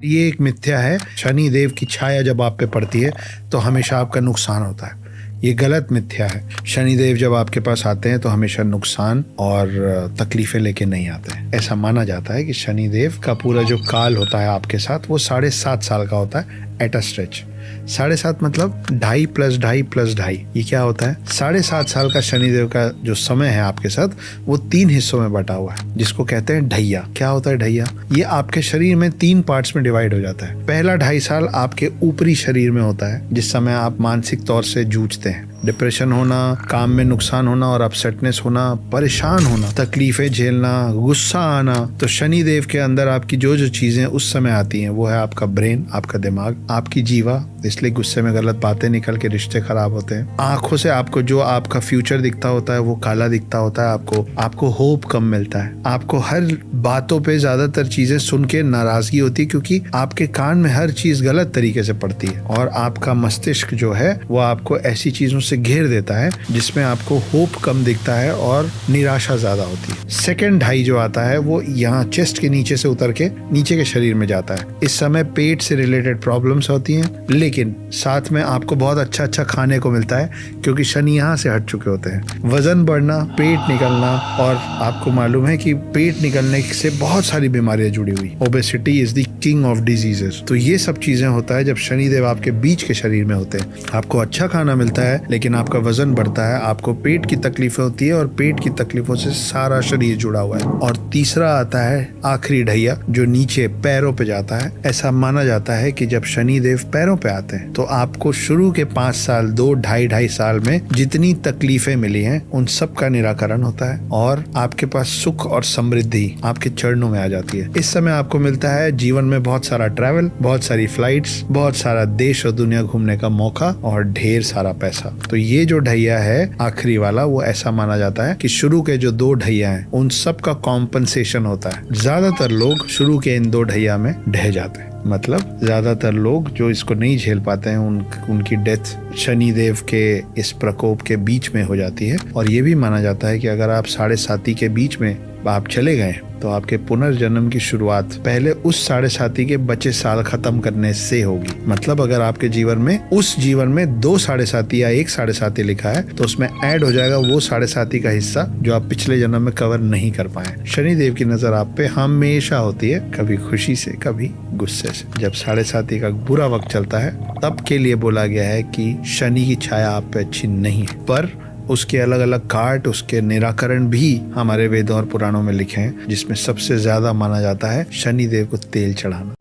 ये एक मिथ्या है। शनि देव की छाया जब आप पे पड़ती है तो हमेशा आपका नुकसान होता है। ये गलत मिथ्या है। शनि देव जब आपके पास आते हैं तो हमेशा नुकसान और तकलीफें लेके नहीं आते हैं। ऐसा माना जाता है कि शनि देव का पूरा जो काल होता है आपके साथ वो 7.5 साल का होता है एट अ स्ट्रेच। 7.5 मतलब 2.5 + 2.5 + 2.5। ये क्या होता है? 7.5 साल का शनिदेव का जो समय है आपके साथ वो 3 हिस्सों में बटा हुआ है, जिसको कहते हैं ढैया। क्या होता है ढैया? ये आपके शरीर में 3 पार्ट्स में डिवाइड हो जाता है। पहला 2.5 साल आपके ऊपरी शरीर में होता है, जिस समय आप मानसिक तौर से जूझते हैं। डिप्रेशन होना, काम में नुकसान होना और अपसेटनेस होना, परेशान होना, तकलीफें झेलना, गुस्सा आना। तो शनि देव के अंदर आपकी जो जो चीजें उस समय आती हैं वो है आपका ब्रेन, आपका दिमाग, आपकी जीवा। इसलिए गुस्से में गलत बातें निकल के रिश्ते खराब होते हैं। आंखों से आपको जो आपका फ्यूचर दिखता होता है वो काला दिखता होता है। आपको होप कम मिलता है। आपको हर बातों पे ज्यादातर चीजें सुन के नाराजगी होती है, क्योंकि आपके कान में हर चीज गलत तरीके से पड़ती है और आपका मस्तिष्क जो है वो आपको ऐसी चीजों से घेर देता है जिसमें आपको होप कम दिखता है और निराशा ज्यादा होती है। सेकंड 2.5 जो आता है वो यहाँ चेस्ट के नीचे से उतर के नीचे के शरीर में जाता है। इस समय पेट से रिलेटेड प्रॉब्लम्स होती हैं, लेकिन साथ में आपको बहुत अच्छा अच्छा खाने को मिलता है, क्योंकि शनि यहाँ से हट चुके होते हैं। वजन बढ़ना, पेट निकलना, और आपको मालूम है कि पेट निकलने से बहुत सारी बीमारियां जुड़ी हुई। Obesity is the king of diseases. तो ये सब चीजें होता है जब शनिदेव आपके बीच के शरीर में होते हैं। आपको अच्छा खाना मिलता है लेकिन आपका वजन बढ़ता है, आपको पेट की तकलीफें होती है और पेट की तकलीफों से सारा शरीर जुड़ा हुआ है। और तीसरा आता है आखिरी ढैया, जो नीचे पैरों पे जाता है। ऐसा माना जाता है कि जब शनिदेव पैरों पे आते हैं तो आपको शुरू के 5 साल, 2-2.5 साल में जितनी तकलीफें मिली हैं उन सब का निराकरण होता है और आपके पास सुख और समृद्धि आपके चरणों में आ जाती है। इस समय आपको मिलता है जीवन में बहुत सारा ट्रैवल, बहुत सारी फ्लाइट्स, बहुत सारा देश और दुनिया घूमने का मौका और ढेर सारा पैसा। तो ये जो ढैया है आखिरी वाला, वो ऐसा माना जाता है कि शुरू के जो 2 ढैया हैं उन सब का कॉम्पनसेशन होता है। ज्यादातर लोग शुरू के इन 2 ढैया में ढह जाते हैं। मतलब ज्यादातर लोग जो इसको नहीं झेल पाते हैं उनकी डेथ शनिदेव के इस प्रकोप के बीच में हो जाती है। और ये भी माना जाता है कि अगर आप 7.5 के बीच में आप चले गए तो आपके पुनर्जन्म की शुरुआत पहले उस 7.5 के बचे साल खत्म करने से होगी। मतलब अगर आपके जीवन में 2 7.5 या 1 7.5 लिखा है तो उसमें ऐड हो जाएगा वो 7.5 का हिस्सा जो आप पिछले जन्म में कवर नहीं कर पाए। शनिदेव की नजर आप पे हमेशा होती है, कभी खुशी से कभी गुस्से से। जब 7.5 का बुरा वक्त चलता है तब के लिए बोला गया है कि शनि की छाया आप पे अच्छी नहीं है, पर उसके अलग अलग काट, उसके निराकरण भी हमारे वेदों और पुराणों में लिखे हैं, जिसमें सबसे ज्यादा माना जाता है शनिदेव को तेल चढ़ाना।